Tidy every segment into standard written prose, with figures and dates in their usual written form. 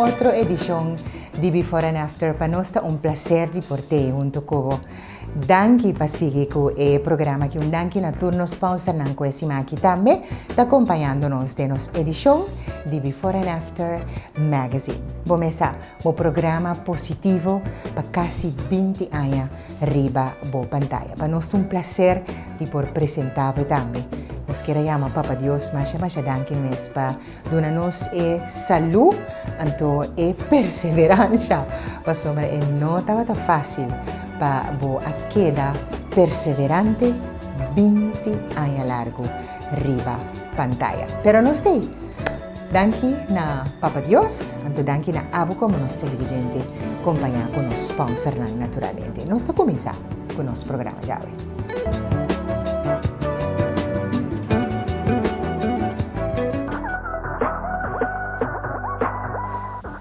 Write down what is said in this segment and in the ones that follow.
outra edição de Before and After. Para nós é um prazer de por ter junto com Danke para seguir com o programa que Danke na turno sponsor não conhece aqui também está acompanhando-nos de nossa edição de Before and After Magazine. Começar o programa positivo para quase 20 anos riba da pantalla. Para nós é um prazer de por apresentar também. Nós queremos Papa Deus, mas danke mesmo para dar-nos saúde e perseverança. Para sobre não estava tão fácil para a queda perseverante 20 anos largo riba pantalla. Pero nós tem danke na Papa Deus, danke na abo como nos televidente, acompanhar com os sponsor naturalmente. Nós estamos começando com o nosso programa já.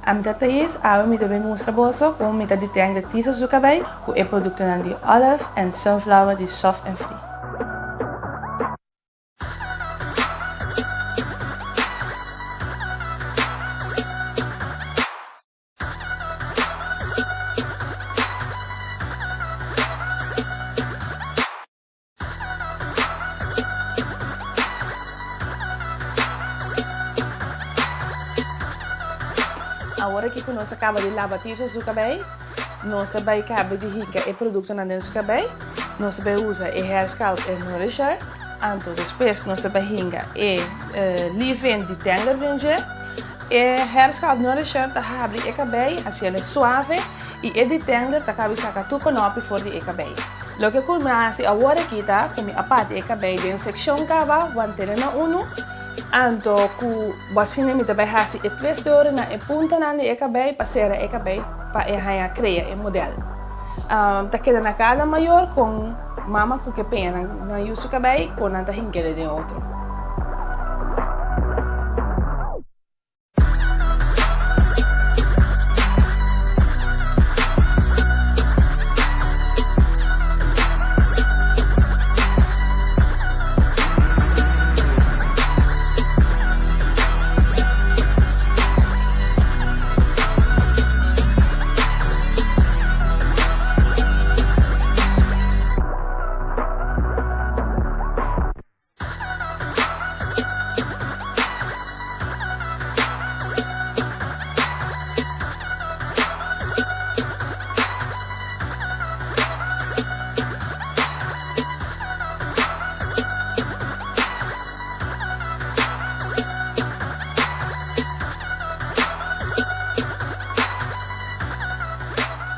Am Thais, mi também mostra bolso com mi de tang de tisa zucabei, com o produto de olive and sunflower de soft and free. Agora que nós acaba de lavar tisa zucabei, nós também acaba de rica o produto na dentro zucabei, nós também usa o hair scalp e nourisher, então depois nós também rica o leave-in de tender ginger, e hair scalp nourisher tá abre o cabelo, assim ele é suave e o de tender tá cabe sacar tudo conopi fora de cabelo. Lo que começa agora aqui tá como a parte do cabelo em seção cava, mantém na uno. Anto ku basine mi também hasi e twist na e punta na e cabelo para ser e cabelo para e criar e modelo. Tá queda na cada maior com mama porque pena na uso cabelo com nada hinquele de outro.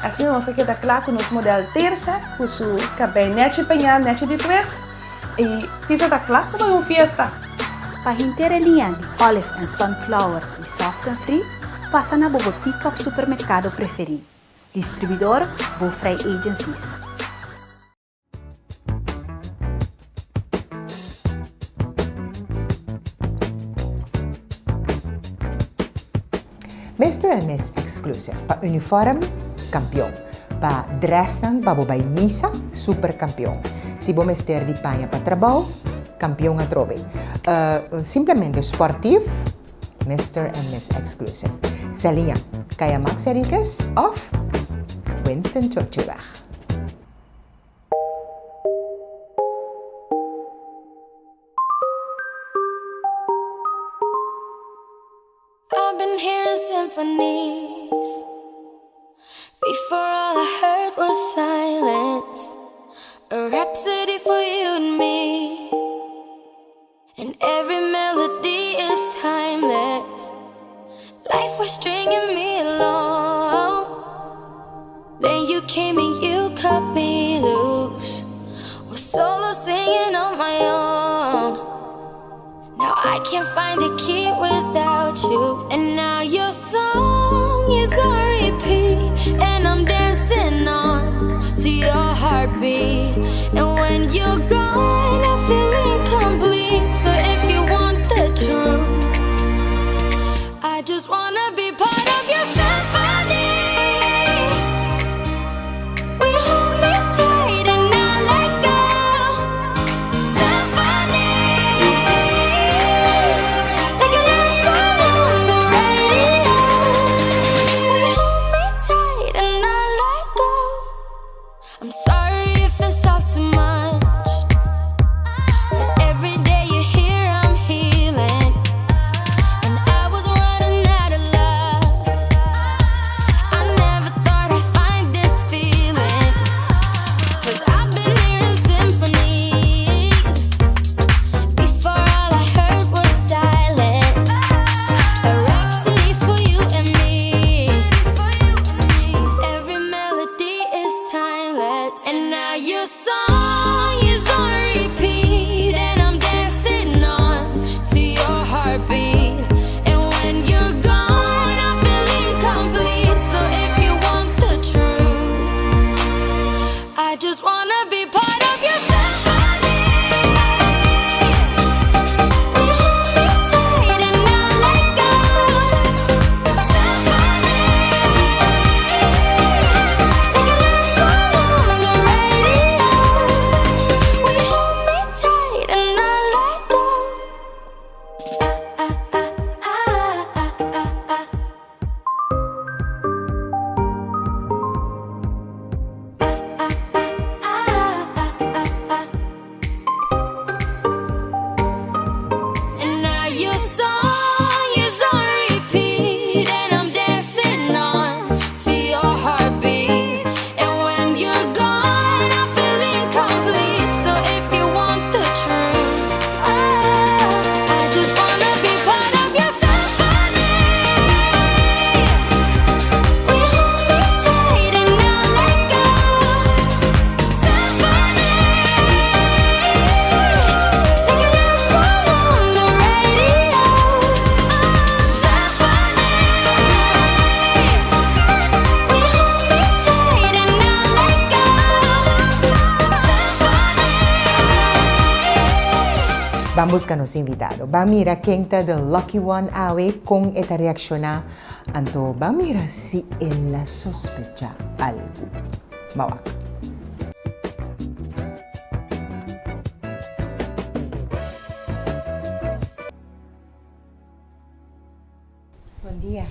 Assim nós queda claro com os modelos terça, com o cabelo nete penhar, nete de twist, e tisa tá claro como uma fiesta. Para inteira linha de olive and sunflower e soft and free, passa na bogotica ou supermercado preferido. Distribuidor Bofrey Agencies. Mr. and Miss Exclusive, para uniforme, campeão. Para dress para bobai missa, super campeão. Se bom mestre de panha para trabalho, campeão a trove. Simplesmente esportivo, Mr. and Miss Exclusive. Salinha, Kaya Max Enriquez of Winston Churchill. I've been hearing symphonies. Before all I heard was silence. A rhapsody for you and me. And every melody is timeless. Life was stringing me along. Then you came and you cut me loose. Was solo singing on my own. Now I can't find the key without you. And now your song is on repeat. And I'm dancing on to your heartbeat. And when you're gone, I feel incomplete. So if you want the truth, I just wanna be part of your symphony. We hold me tight and not let go. Symphony, like a love song on the radio. song is on repeat, and I'm dancing on to your heartbeat. And when you're gone, I feel incomplete. So if you want the truth, I just wanna be part of your symphony. We hold me tight and not let go. Symphony, like a last song on the radio. We hold me tight and not let go. And now your song is on repeat, and I'm dancing on to your heartbeat. And when you're gone, I feel incomplete. So if you want the truth, I just wanna be part of your symphony. We hold me tight and not let go. Symphony, like a last song on the radio. Symphony, we hold me tight and not let go. Symphony. Vamos con los invitados. Va mira quinta the Lucky One awe con esta reacciona. Anto va mira si ella sospecha algo. Mawak. Buen día.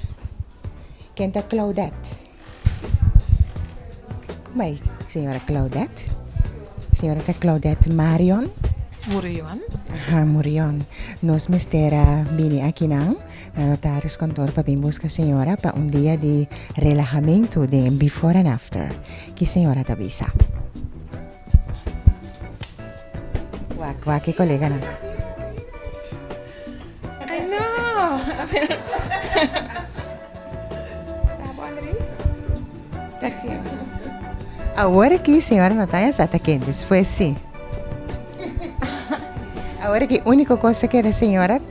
Quinta Claudette. ¿Cómo es, señora Claudette? Señora Claudette Marion? Murion. Aha, Murion. Nos mistera bini aqui não, na notários kantor para bem buscar senhora para dia de relajamento de before and after. Que senhora tabisa? Wak, colega na. I know. Agora que senhora Natália está quente, depois sim. Agora que a única coisa que a senhora,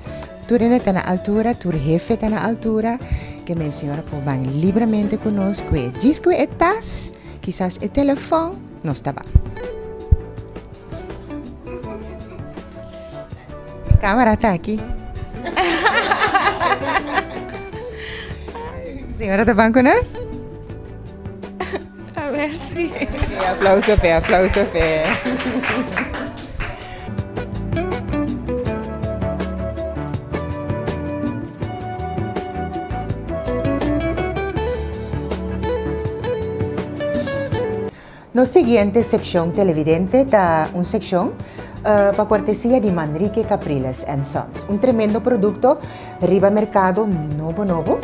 tu está na altura, tu jefe está na altura, que a senhora pode livremente conosco, diz que estás, quizás o telefone não estava. A câmera está aqui. Senhora está bem conosco? A ver si. Aplauso, Fé. No siguiente sección televidente está una sección para cortesía de Manrique Capriles & Sons, un tremendo producto riba mercado novo.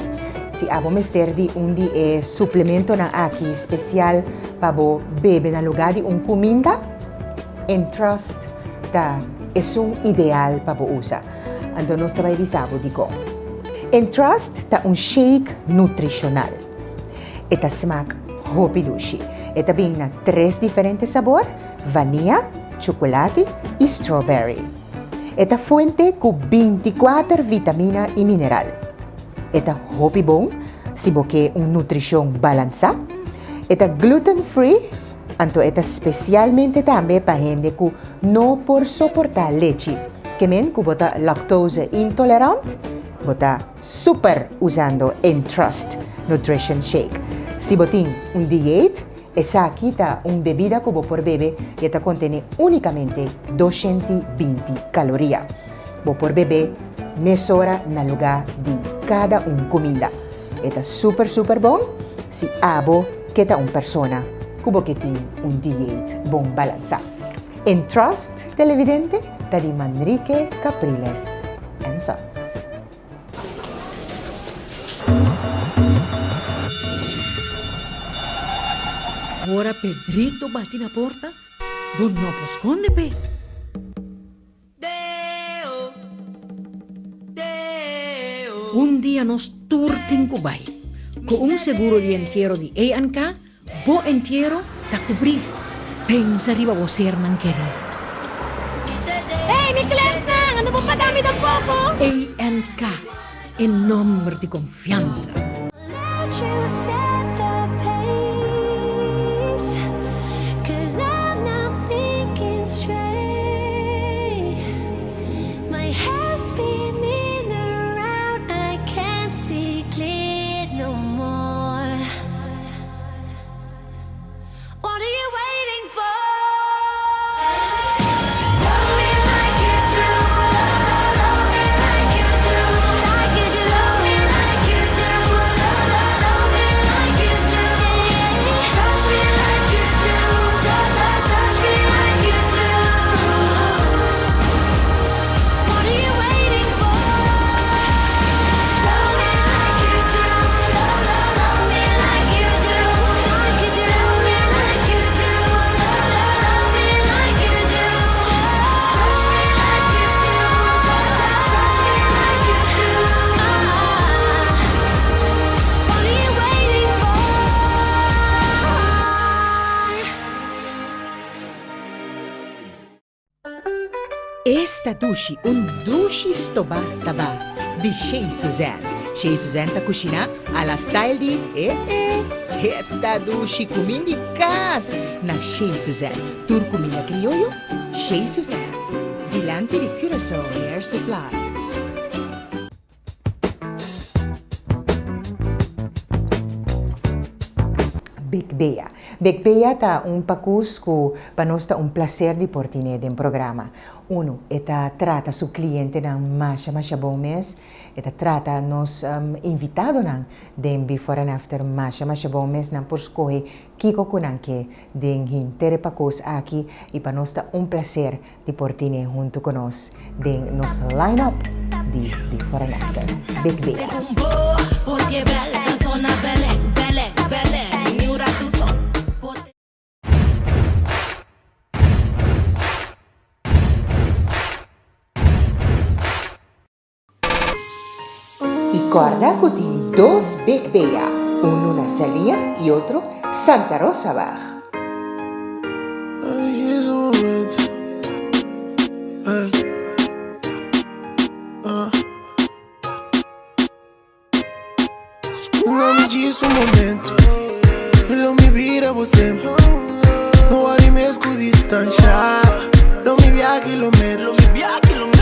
Si abo mester di un suplemento na aquí especial para beber na lugar de un comida, Entrust es un ideal para usar. Então nós também avisamos de como. Entrust é un shake nutricional. Eta smaak hopidushi. Eta vem na 3 diferentes sabores: vanilla, chocolate e strawberry. Eta fuente com 24 vitaminas e mineral. Eta hopi bom, se você nutrição balançada. Eta gluten free, anto eta especialmente também para gente que não pode suportar leite. Que men que bota lactose intolerante, bota super usando Entrust Nutrition Shake. Se botin dieta, essa aqui está bebida que você pode beber e esta contém unicamente 220 calorias. Você pode beber meia hora no lugar de cada comida. Esta super bom se abo que está persona que tem dieta bom balançado. Entrust televidente está de Manrique Capriles & Sons. Ora Pedrito bate na porta, bon não posconde pe. Dia nos turting kubay, com seguro de entierro de ENK, bo entierro ta cobrir. Pensa riba bosir ng keri. Hey, may class na! Ano mo padami ng poco? ANK, en nombre de confianza. Let you set the pace, 'cause I'm not thinking straight. My head's spinning around, I can't see clear no more. What are you waiting for? Love me like you do, love me like you do, like you do. Love me like you do, love me like you do. Touch me like you do, touch me like you do. What are you waiting for? Love me like you do, love me like you do, like you do. Love me like you do, love me like you do. Touch me like you do, touch me like you do. What are you waiting for? Esta dushi, un dushi stoba taba di Shea Suzanne. Shea Suzanne ta cucina alla style di Esta dushi kumindi kas na Shea Suzanne. Tur kumina criollo, Shea Suzanne. Dilante di Curaçao Air Supply. Big Bea. Big Bea ta un pacusco panosta un placer di portine den programa. Uno, eta trata su cliente ng masha bom mes, eta trata nos invitado ng den before and after masha bom mes ng porskohe kiko kunanke den hintere pacus aquí y panosta un placer di portine junto con nos den nos lineup di before and after. Big Bea. Porque bella zona Belém, Belém, Belém, miura tu son. Y guarda que tiene dos Big Bea, uno na Salía y otro Santa Rosa Bach. Não me diz momento, não me vira você. Não há mesmo distância, não me via quilômetro.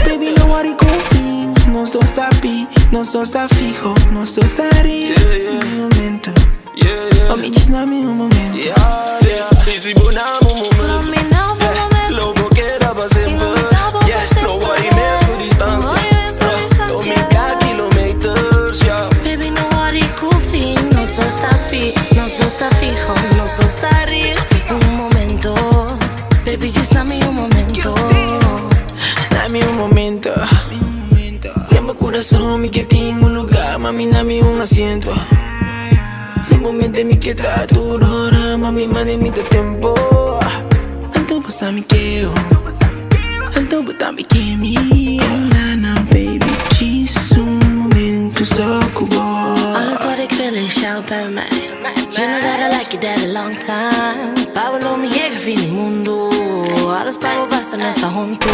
Baby, não há com fim. Nós dois está pi, nós dois está fijo, nós dois está ri. Um momento, não me diz na minha momento. E se bonar um momento, logo que era pra sempre. Não há mesmo distância, não me via quilômetros. Baby, não há com fim. Nós dois está pi, nós dois está fijo, nós dois está ri. Um momento, baby, diz na minha momento. Dame un momento. Llama corazón, mi que tengo un lugar, mami, dame un asiento. Simplemente mi que está duro, mami, mande mi tiempo. Anto pasa mi keo, anto pasa mi kemi. Lana, baby, diz momento só cubo. Alla sa det kvällen köper mig. You know that I like you that a long time. Pablo me llega fin i mundo. Alles pago basta nästa junto.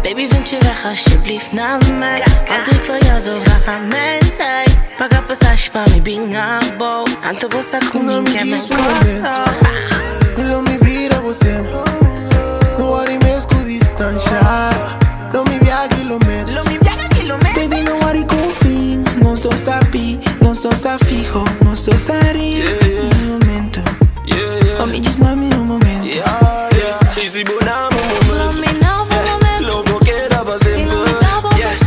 Baby, vind je weg als je blieft naar mij. Want ik wil jou zo graag aan mij zijn. Paga passage pa mi bingabo. Anto bossa comigo que me gosta. Não me vira você. Não há mesmo distância. Não me via quilômetro. Baby, não há com fim. Nós dois está pi, nós dois está fijo, nós dois está ri. Um momento, não me diz na minha momento. E se bonar um momento, logo que era pra sempre.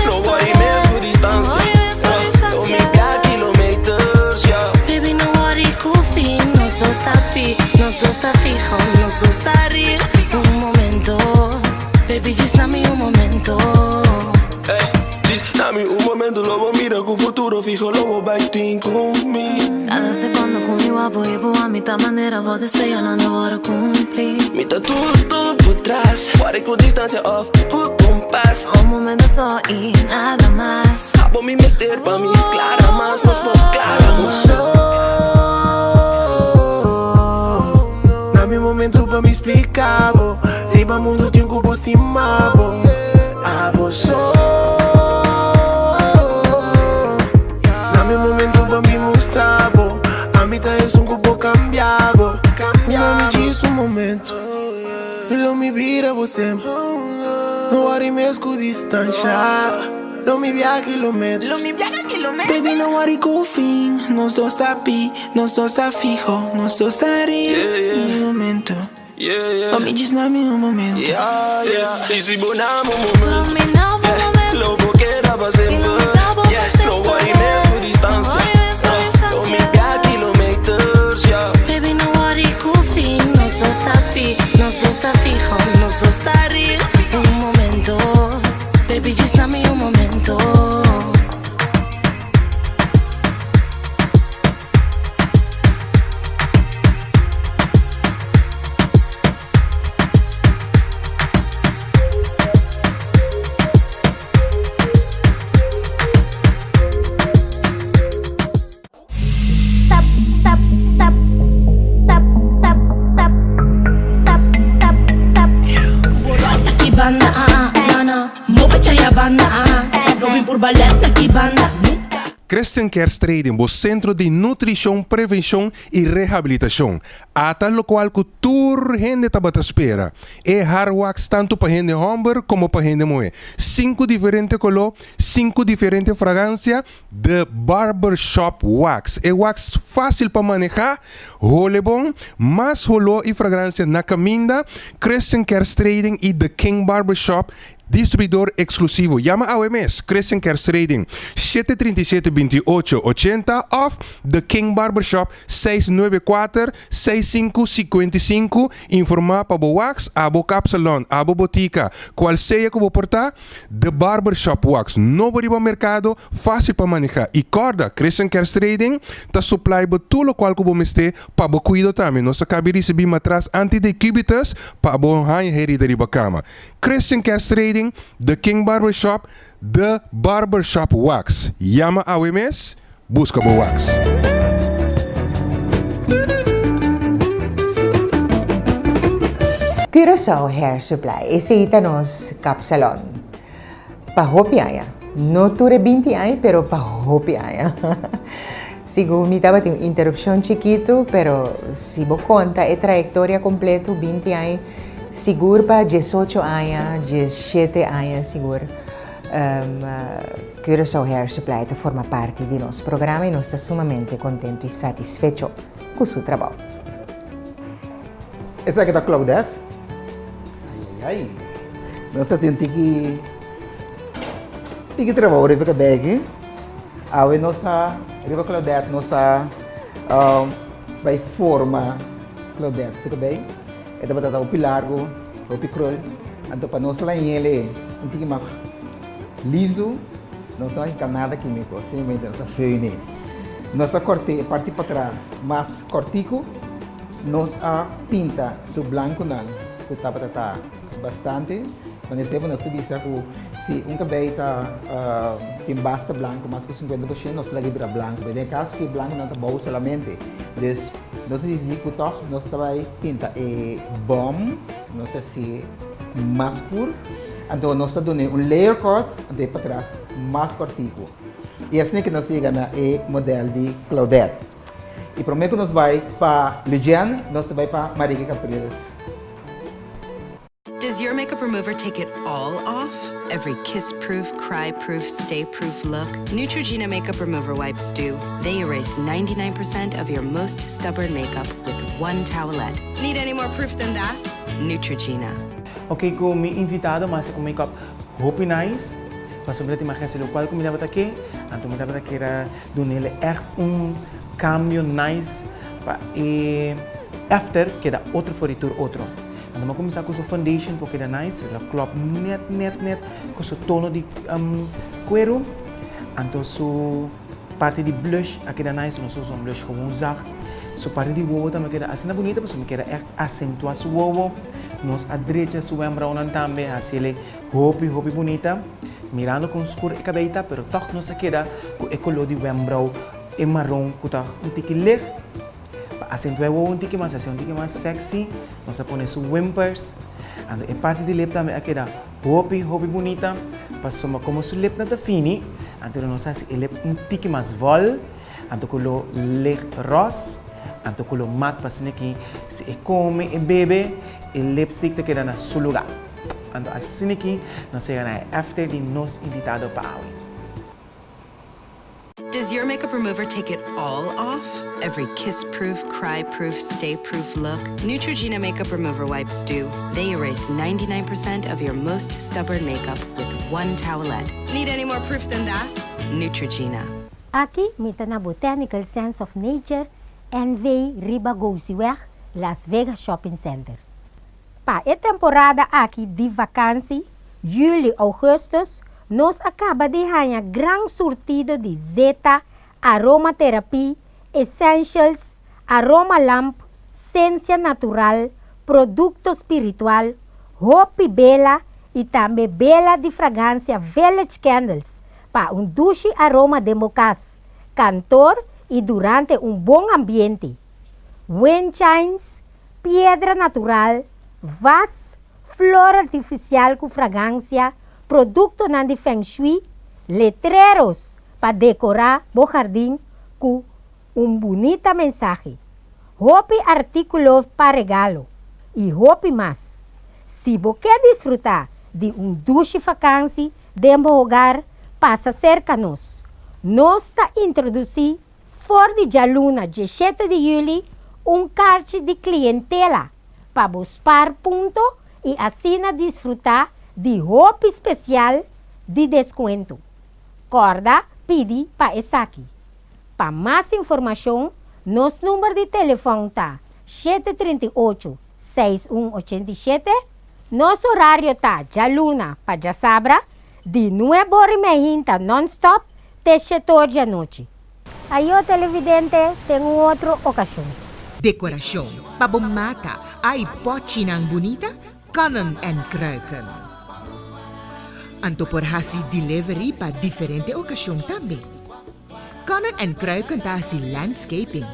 Não há mesmo distância, não me via quilômetros. Baby, não há com fim. Nós dois está pi, nós dois está fijo, nós dois está ri. Um momento, baby, diz na minha momento. Dame un momento, lobo, mira que o futuro fijo, lobo, vai ter comigo. Cada secondo com meu apoio, a mitad maneira vou desenhando, bora cumprir. Me tá tudo por trás, fora com distância off, por compás. Um momento só e nada mais. Acabou me mester pra mim, clara, mas nós vamos clara, moção. Dame um momento pra me explicar, bo. Riba mundo tem um cubo estimado. Abusou. Dá-me momento pra me mostrar, bo. A mim tá é um cubo cambiado. Não me diz momento. Ele me vira você. Não worry mesmo com distância. Não me viaja quilômetros. Baby, não worry com o fim. Nós dois tá pi, nós dois tá fijo. Nós dois tá rir em um momento. Não me diz na meu momento. E se bonamos momento, logo que dá pra sempre. Não worry mesmo distância. Não me viaja quilômetros. Baby, não worry com o fim. Nós dois tá pi, nós dois tá fijo. Nós dois tá rir um momento. Baby, diz na meu momento. Christian Kerstreding, o Centro de Nutrição, Prevenção e Reabilitação. Ata lo qual cultura gente tabata espera. É Harwax tanto para gente homem como para gente mulher. 5 diferentes color, 5 diferentes fragrâncias de Barbershop Wax. É wax fácil para manejar, role bom, mais rolo e fragrância na caminda. Christian Kerstreding e The King Barbershop. Distribuidor exclusivo. Llama a OMS Christian Kerstreding 737-2880 of The King Barbershop 694-6555. Informar para o wax, abo capsalon, abo botica. Qual seja que vou portar? The Barbershop Wax. Nobody va mercado, fácil para manejar. E corda, Christian Kerstreding ta supply ba tudo o qual que vou mester para bo cuido também. Nós acabamos de receber matras anti-decubitus para bo hanha herida riba cama. Christian Kerstreding, The King Barbershop, The Barbershop Wax. Llama a OMS, busca o wax. Curaçao Hair Supply, esse ita nos capsalon. Pahopiaya. No ture 20 anos, pero pahopiaya. Sigo me tava tem interrupção chiquito, pero se vou conta é trajetória completa 20 anos. Seguro para 18 anos, 17 anos, seguro. Curaçao Hair Supply forma parte de nosso programa e nós estamos sumamente contentes e satisfeitos com o seu trabalho. Essa aqui é da Claudette. Ai. Nós temos que trabalhar para bag. Aí nossa, riba Claudette, nossa vai forma Claudette, se bem? É da batata o pilargo, o picrol, então para nós lá em ele, não tem que mais liso, não só encanada químico, simplesmente nossa feine. Nossa corte, parte para trás, mais cortico, nós a pinta su blanco não, que tá batata bastante, mas nesse tempo nós temos que se um cabelo tem basta branco, mais que 50%, nós lagi para branco. Mas em caso que branco não está bom solamente, então nós dizemos que nós também pinta bom, nós se mais puro, então nós damos layer cut, então para trás mais cortico. E assim que nós chegamos no modelo de Claudette. E para mim que nós vai para Ligiane, nós vai para Marique Capriles. Does your makeup remover take it all off? Every kiss-proof, cry-proof, stay-proof look? Neutrogena Makeup Remover Wipes do. They erase 99% of your most stubborn makeup with one towelette. Need any more proof than that? Neutrogena. Ok, com minha invitada, mas com makeup Hope Nice. Mas sobre a imagem do qual eu estava aqui, então eu estava aqui para dar cambio nice e after que dá outro foritur outro. Então vamos começar com a foundation porque é nice, ela clop net com o tono de cuero. Então a parte de blush aqui é nice, nós usamos blush como usar. A parte de ovo também queda assim bonita, porque me queda acentuar o ovo. Nós adrecha o brown também, assim ele hope bonita. Mirando com escuro e cabelita, pero toch nós queda com o color de brown e marrom que tá um pouquinho ler. acentuar un tique más, hacer un tique más sexy, nos pone sus whimpers. Ando e parte di lip também aqui da hopi bonita, passou como su lip na fini, ando nós assim ele um tique mais vol, ando colo leg ros, ando colo mat passando aqui se e come e bebe e lipstick te queda na su lugar. Ando assim aqui nós chega na after de nos invitado para hoje. Does your makeup remover take it all off? Every kiss-proof, cry-proof, stay-proof look? Neutrogena makeup remover wipes do. They erase 99% of your most stubborn makeup with one towelette. Need any more proof than that? Neutrogena. Aqui, mita na Botanical Sense of Nature, NV Riba Gosiweg, Las Vegas Shopping Center. Pa e temporada aqui de vacância, julho, augustus, nós acaba de ganhar grande surtido de Zeta, aromaterapia, essentials, aroma lamp, ciência natural, produto espiritual, hope bela e também bela de fragrância Village Candles para um duche aroma de mocas, cantor e durante um bom ambiente. Wind chimes, pedra natural, vas, flor artificial com fragrância, produto de Feng Shui, letreros para decorar o jardim com bonita mensagem. Hope artículos para regalo e hope mais. Se você quer desfrutar de duche vacância dentro do hogar, passa cerca nós. Nós está introduzindo, fora de Jaluna, 17 de julho, carte de clientela para buscar ponto e assim desfrutar de roupa especial de desconto. Corda, pede para essa aqui. Para mais informação, nosso número de telefone está 738-6187. Nosso horário está de Luna para Jasabra, de 9h30 non-stop até 7h da noite. Aí o televidente tem outra ocasião. Decoração, pabomata, ai potinang bonita, Cannon and Kruiken. Anto por hasi delivery para diferente ocasión também. Cannon and Kruiken ta hasi landscaping.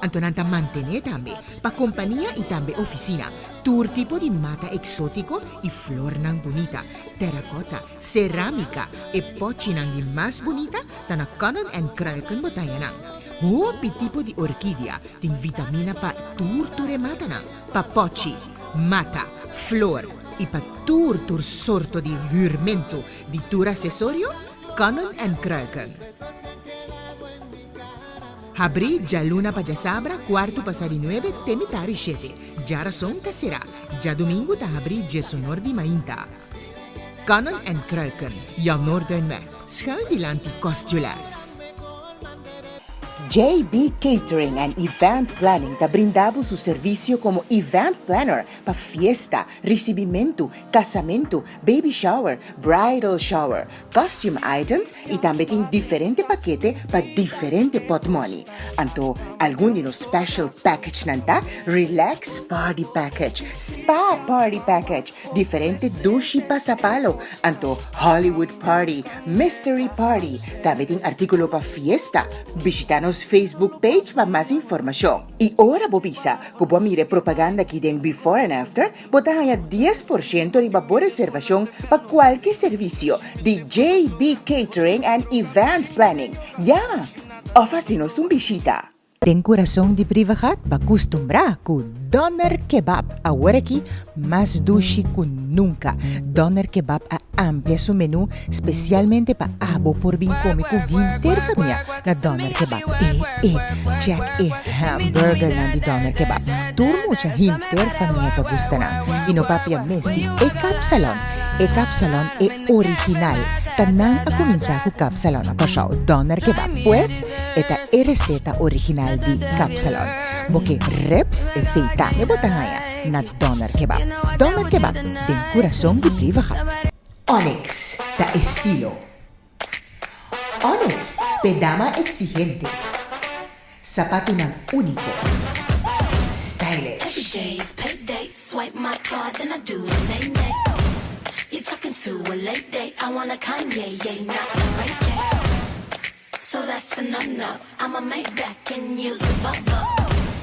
Anto nanta mantener também para companhia e também oficina. Tour tipo de mata exótico e flor nang bonita, terracota, cerâmica e pochi nang di mais bonita ta na Cannon and Kruiken botayanang. Hopi tipo de orquídea tem vitamina para tour mata nang, pa pochi, mata, flor e para tur sorto de jurmento de tur acessorio, Cannon and Kruiken. Abri Jaluna pa Jasabra, quarto passari 9, temitari 7. Jara son tasera, ja domingo ta abri Jesonor di Mainta. Cannon and Kruiken, jouw Noorduinweg, schuin die lanti Costulas. JB Catering and Event Planning te brindamos su servicio como event planner para fiesta, recibimiento, casamento, baby shower, bridal shower, costume items y también tiene diferente paquete para diferente pot money. Anto, algún de los special package nanta, relax party package, spa party package, diferente douche pasapalo, anto Hollywood party, mystery party, también tiene artículo para fiesta. Visitanos Facebook page para más información. Y ahora bobisa, como mire propaganda aquí den Before and After, botaya 10% de babor reservación para cualquier servicio de JB Catering and Event Planning. Ya, ofrecinos un visita. Ten coração de privacidade para acostumbrar com Doner Kebab. Agora aqui, mais doce que nunca. Doner Kebab amplia seu menu, especialmente para abo por bem comer com inteira família na Doner Kebab. Jack hamburger na de Doner Kebab. Turmo cha inteira família para gostar. E no papia mesti Capsalon. Capsalon é original. Tanan a começar com Capsalon a kashaw Doner Kebab. Pues, esta é receta original de Capsalon. Porque reps e seitame botahaya na Doner Kebab. Doner Kebab tem coração de privacidade. Onyx, da estilo. Onyx, pedama exigente. Sapato ng único. Stylish. Every day is payday. Swipe my card, then I do the nay-nay. You're talking to a late date. I want a Kanye, yeah, not a Ray J. So that's a no-no. I'ma make back and use a Volvo.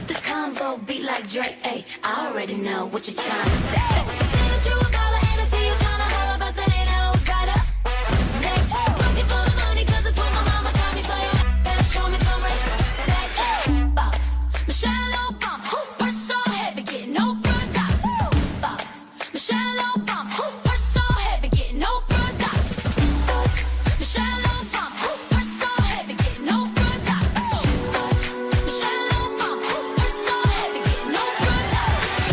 This convo beat like Drake, ayy. I already know what you're trying to say. Say that you a baller and I see you trying to holler, but that ain't always right up. Next, looking for the money 'cause it's what my mama taught me, so you better show me some respect. Boss, Michelle Obama, purse so heavy, getting no products. Boss, Michelle Obama, purse so heavy, getting no products. Boss, Michelle Obama, purse so heavy, getting no products. Boss, Michelle Obama, purse so heavy, getting no products.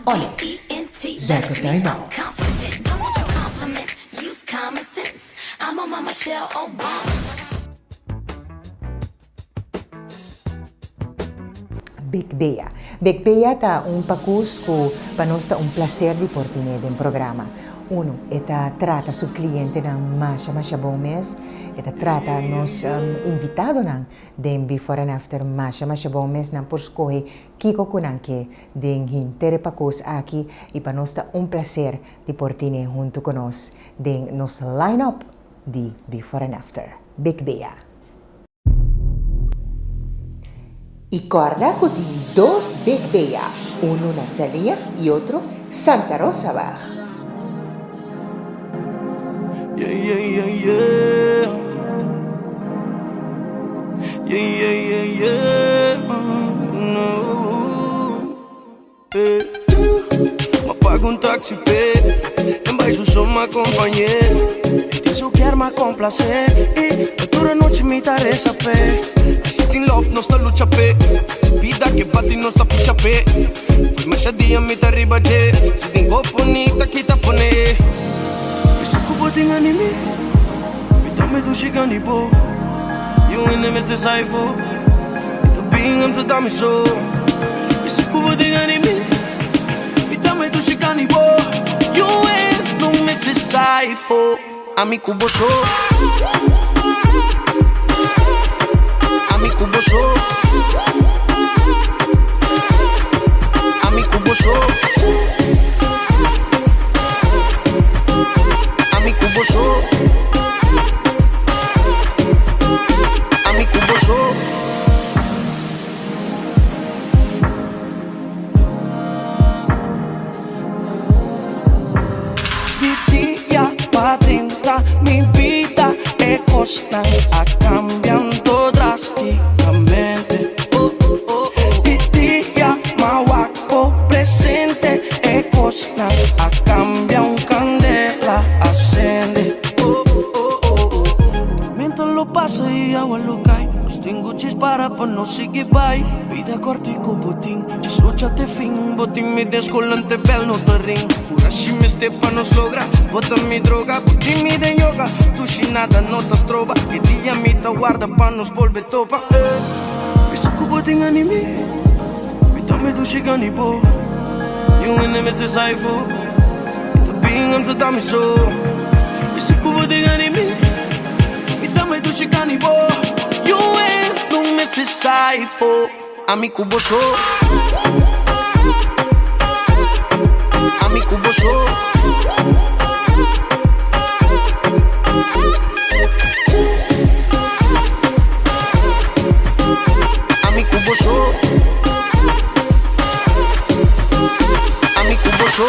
CONFIDENT, Zack Taylor. confident, don't want your compliments. Use common sense. I'm on my Michelle Obama. Big Bea. Big Bea ta un pacus cu panosta un placer di portine den programa. Uno, eta trata su cliente ng Masha Bomes, eta trata nos invitado ng den before and after Masha Bomes ng porskohe kiko kunanke den hintere pacus aki y panosta un placer di portine junto con nos den nos line-up di before and after. Big Bea. Y corda con dos Big Bea, uno Nazaria y otro Santa Rosa Bar. Yeah, yeah, yeah, yeah. Yeah, yeah, yeah, yeah. No. Pago um táxi pé, embaixo sou uma companheira. Diz eu quero me complacer e toda noite me dar essa pé. Sitting love, não está lucha pé. Se vida que bate, não está puxa pé. Foi machadinha, me tá riba de. Se tem copo, bonita, que tá pone. Esse cubo tem anime, me dá medo chegando e bo. You in the Mr. Saifo, me tá bem, I'm so damn so. Esse cubo tem anime. Do chicane bo, you ain't no Mrs. Saifo. Amico boso, amico boso, amico boso, amico boso, amico boso. Mi vida es constante, cambiando drásticamente. Y día mahuaco presente es constante, cambia un candela, ascende. Tormenta lo pasa y agua lo cae. Los tengo dispara pa' no seguir bye. Vida corta y con botín, just lucha de fin. Botín me descolante, bel no te ring. Urashi me stepa nos logra, bota mi droga. Botín me de yoga, tu si nada no te trova. Que día me te guarda pa' nos volver topa. Esse cubo tem anime, me tome do chegando e bo. You in the Mr. Saifo, me tá bem, I'm so damn so. Esse cubo tem anime, me tome do chegando e bo. You ain't no Mrs. Saifo, amico boso, amico boso, amico boso, amico boso.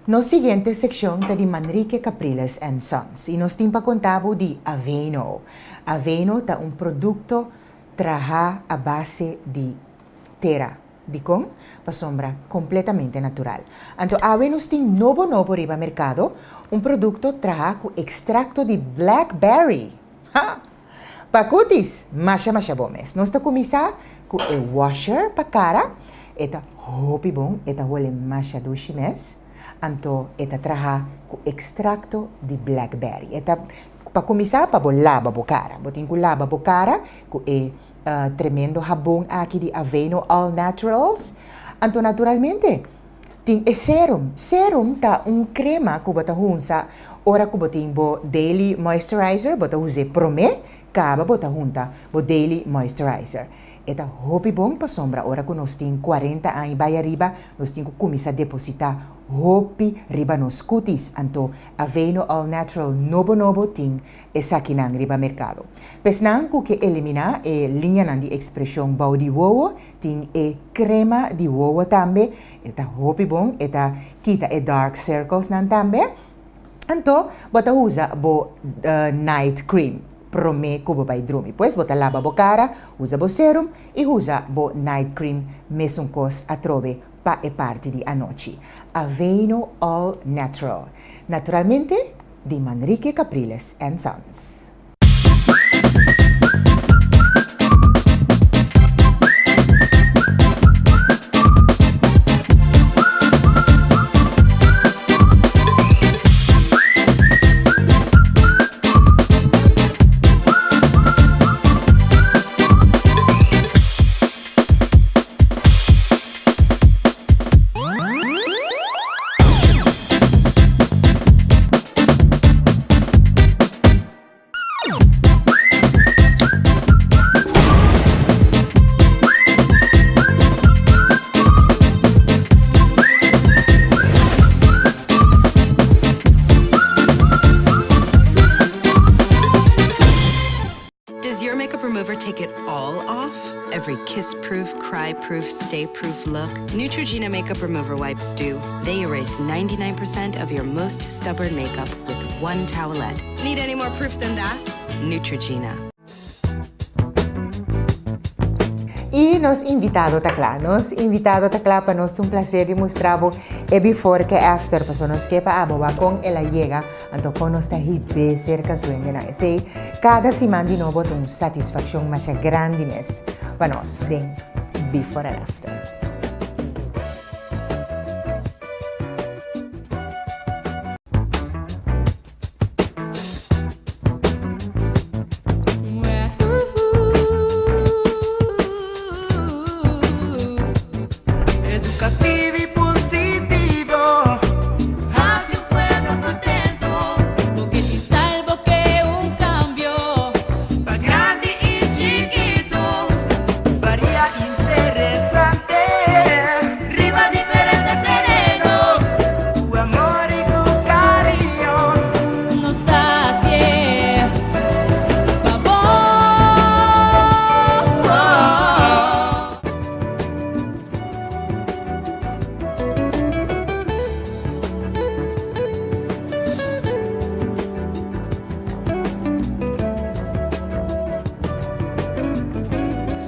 No siguiente sección de Manrique Capriles and Sons y nos timpa contabo de Aveno. Aveno ta un producto traja a base de terra, de con pa sombra completamente natural. Anto Aveno tin novo riba mercado, un producto traja con extracto de blackberry. Ha! Pacutis, masha bomes. Nos ta comisa con el washer pa cara, eta hopi bon, eta huele masha dushimes. Anto eta traha ku extracto di blackberry. Eta pa começar pa lava bocara. Botin ku lava bocara ku tremendo jabón aqui de Aveno All Naturals. Anto naturalmente tin serum. Serum ta crema ku bota hunsa. Ora ku botin bo daily moisturizer bota use prome acaba bota junta bo daily moisturizer. Eta hopi bom pa sombra ora que nós tem 40 anos vai arriba, nós tem que começar a depositar hopi riba nos cutis, anto Aveeno All Natural nobo ting essa aqui na riba mercado. Pesnan que eliminar linha nan di expressão bau di uovo, ting crema di uovo também, eta hopi bom, eta kita dark circles nan também. Anto bota usa bo night cream. Prome kubo by drumi. Pues bota lava bo cara, usa bo serum e usa bo night cream mesum cos a trove pa e parte di anoci. Aveeno All Natural. Naturalmente di Manrique Capriles and Sons. Kiss-proof, cry-proof, stay-proof look, Neutrogena Makeup Remover Wipes do. They erase 99% of your most stubborn makeup with one towelette. Need any more proof than that? Neutrogena. E nos invitado takla para nós um prazer de mostrar e before que after para nós que para abo com ela chega então com nós está hiper cerca suende na sei cada semana de novo satisfação mais grande mes para nós den before and after.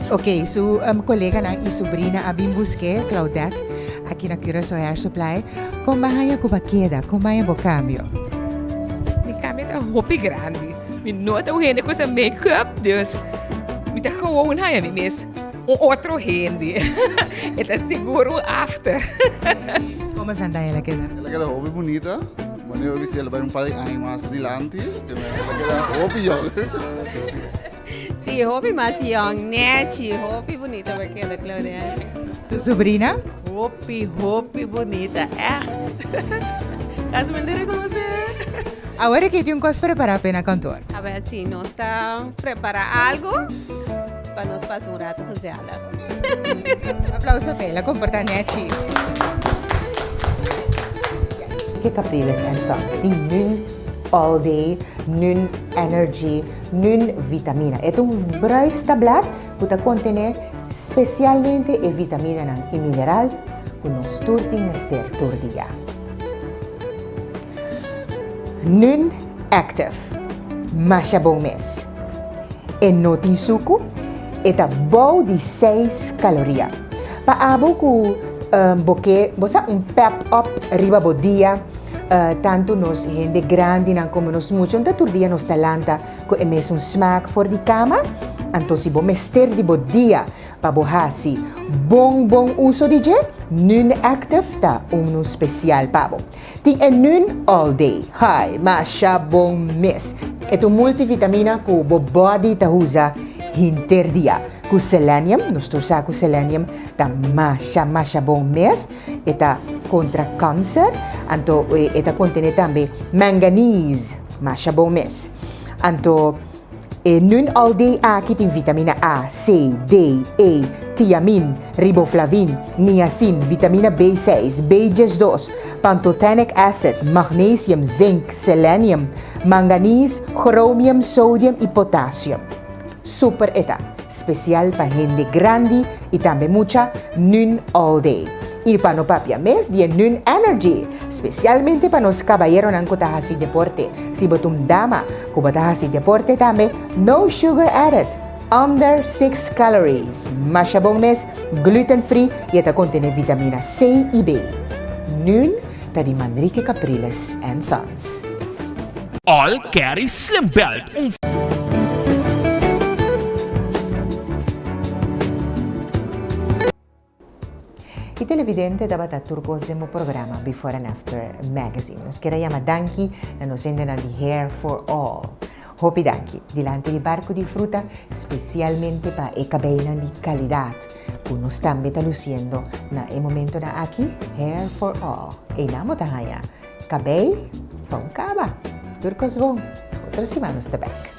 Ok, su colega na e sobrinha Abim Busque, Claudette, aqui na Curaçao Hair Supply, como bahaya ko ba queda, como bahaya bo cambio? Mi cambio tá roupa grande. Mi nota o rende com essa make-up, Deus. Mi tá gewoon haya mi mes. Outro rende. E tá seguro after. Como anda ela queda? Ela queda roupa bonita. Mas eu vi se ela vai par de anos mais adiante. Ela queda roupa young. Sí, roupa mais young, né? Roupa bonita vai quedar, Claudia. Su sobrinha? Roupa bonita. As meninas conhecem. Agora que tem um coisa preparado para o cantor. A ver se nós está preparar algo para nós passar rato com ela. Aplauso para ela, comportamento. Que Capriles and Sons, die nun all day, nun energy, nun vitamina. É bruistablet que contém especialmente a vitamina e mineral que nos turti neste dia. Nun Active, masha bom mês. E noti suco, eta bom de 6 calorias. Pa abo ku boque, bosa pep up riba bo dia, tanto nos gente grande nan como nos mucho, da tur dia nos talanta ko emes smaak for di cama, anto si bo mester di bo dia, pa bo hasi bong uso di je, Nun Active ta special pabo. Ting nun all day, hi, masha bong mes. Eto multivitamina ku bo body ta usa hinter dia. Ku selenium, nostro saco selenium ta masha bong mes. Eta contra cancer, anto eta contiene tambe manganese, masha bong mes. Anto E nun all day aki tem vitamina A, C, D, E, thiamin, riboflavin, niacin, vitamina B6, B12, pantothenic acid, magnesium, zinc, selenium, manganese, chromium, sodium y potassium. Super eta, especial para gente grande y también mucha nun all day. Y para no papia mes de nun energy, especialmente para los caballeros en kotahasi deporte. Si botum dama, kubatahasi deporte también, no sugar added, under 6 calories, mashabong mes, gluten free y esta contiene vitamina C y B. Nun, tadi Manrique Capriles and Sons. All carry Slim Belt. I televidente dapat turcosimo programa Before and After Magazine. Nos queremos danki na nos na di Hair for All. Hopi danki, dilante di barco di fruta, specialmente pa e cabello di calidad. Uno stambe luciendo na e momento na aquí, Hair for All. E namo tahaya, cabello, pang kaba. Turcos bom, otros imanos tabak.